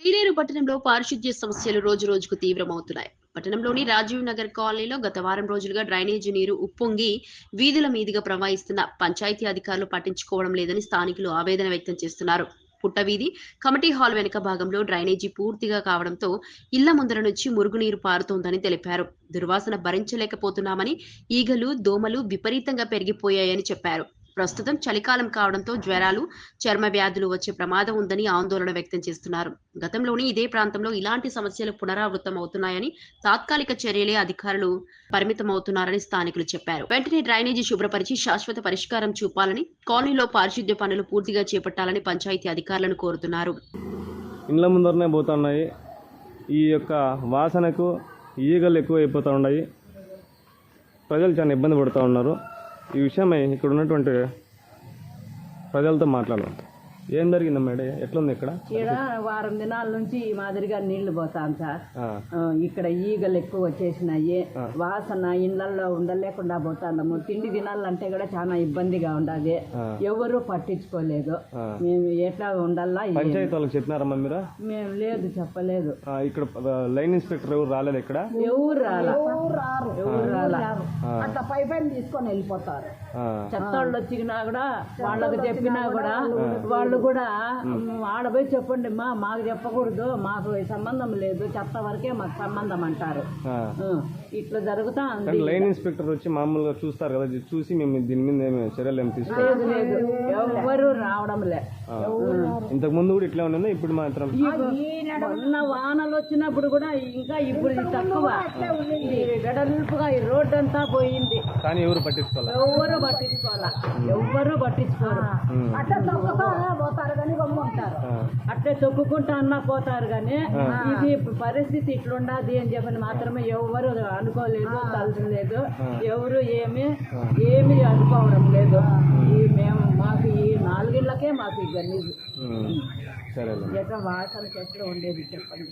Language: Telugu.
పీలేరు పట్టణంలో పారిశుద్ధ్య సమస్యలు రోజురోజుకు తీవ్రమవుతున్నాయి. పట్టణంలోని రాజీవ్ నగర్ కాలనీలో గత వారం రోజులుగా డ్రైనేజీ నీరు ఉప్పొంగి వీధుల మీదుగా ప్రవహిస్తున్న పంచాయతీ అధికారులు పట్టించుకోవడం లేదని స్థానికులు ఆవేదన వ్యక్తం చేస్తున్నారు. పుట్టవీధి కమిటీ హాల్ వెనుక భాగంలో డ్రైనేజీ పూర్తిగా కావడంతో ఇళ్ల ముందర నుంచి మురుగునీరు పారుతోందని తెలిపారు. దుర్వాసన భరించలేకపోతున్నామని, ఈగలు దోమలు విపరీతంగా పెరిగిపోయాయని చెప్పారు. ప్రస్తుతం చలికాలం కావడంతో జ్వరాలు, చర్మ వ్యాధులు వచ్చే ప్రమాదం ఉందని ఆందోళన వ్యక్తం చేస్తున్నారు. గతంలోని ఇదే ప్రాంతంలో ఇలాంటి సమస్యలు పునరావృతం అవుతున్నాయని, తాత్కాలిక చర్యలే అధికారులు పరిమితమవుతున్నారని స్థానికులు చెప్పారు. వెంటనే డ్రైనేజీ శుభ్రపరిచి శాశ్వత పరిష్కారం చూపాలని, కాలనీలో పారిశుద్ధ్య పనులు పూర్తిగా చేపట్టాలని పంచాయతీ అధికారులను కోరుతున్నారు. ఇండ్ల ముందరనే పోతున్నాయి. ఈ యొక్క వాసనకు ఈగలు ఎక్కువ అయిపోతూ ఉన్నాయి. ప్రజలు చాలా ఇబ్బంది పడుతూ ఉన్నారు. ఈ విషయమై ఇక్కడ ఉన్నటువంటి ప్రజలతో మాట్లాడదాం. ఏం జరిగింది మేడం? ఎట్లుంది ఇక్కడ? వారం దినాల నుంచి ఈ మాదిరిగా నీళ్లు పోతాం సార్. ఇక్కడ ఈగలు ఎక్కువ వచ్చేసినాయి. వాసన ఇళ్లలో ఉండలేకుండా పోతాము. తిండి తినాలంటే కూడా చాలా ఇబ్బందిగా ఉండదు. ఎవరు పట్టించుకోలేదు. మేము ఎట్లా ఉండాలా? పంచాయతీ వాళ్ళకి చెప్పినారమ్మా మీరు? మేము లేదు, చెప్పలేదు. ఇక్కడ లైన్ ఇన్స్పెక్టర్ ఎవరు రాలేదు? ఇక్కడ ఎవరు రాలా. అట్లా పైపైన తీసుకొని వెళ్ళిపోతారు. చెత్త వాళ్ళు వచ్చినా కూడా వాళ్ళకి చెప్పినా కూడా వాళ్ళు కూడా ఆడపోయి చెప్పండి మాకు చెప్పకూడదు, మాకు సంబంధం లేదు, చెత్త వరకే మాకు సంబంధం అంటారు. ఇట్లా జరుగుతా ఉంది. లైన్ ఇన్స్పెక్టర్ వచ్చి మామూలుగా చూస్తారు కదా, చూసి మేము దీని మీద ఏమి చర్యలు ఏమి తీసుకోలేదు. లేదు, ఎవరు రావడం లే. ఇంతకు ముందు కూడా ఇట్లా ఉన్నది, ఇప్పుడు మాత్రం మొన్న వానలు వచ్చినప్పుడు కూడా ఇంకా ఇప్పుడు తక్కువ వెడల్పుగా ఈ రోడ్డు అంతా పోయింది. కానీ ఎవరు పట్టించుకోవాలి? ఎవ్వరు పట్టించుకోరు. అట్టే తొక్కుకుంటా అన్నా పోతారు కానీ ఇది పరిస్థితి ఇట్లుండదు అని చెప్పని మాత్రమే ఎవరు అనుకోలేదు, తలచలేదు. ఎవరు ఏమి అనుకోవడం లేదు. మాకు ఈ 4 ఇళ్ళకే మాకు ఈ గలీజు ఎట్లా వాసనకి ఎట్లా ఉండేది చెప్పండి.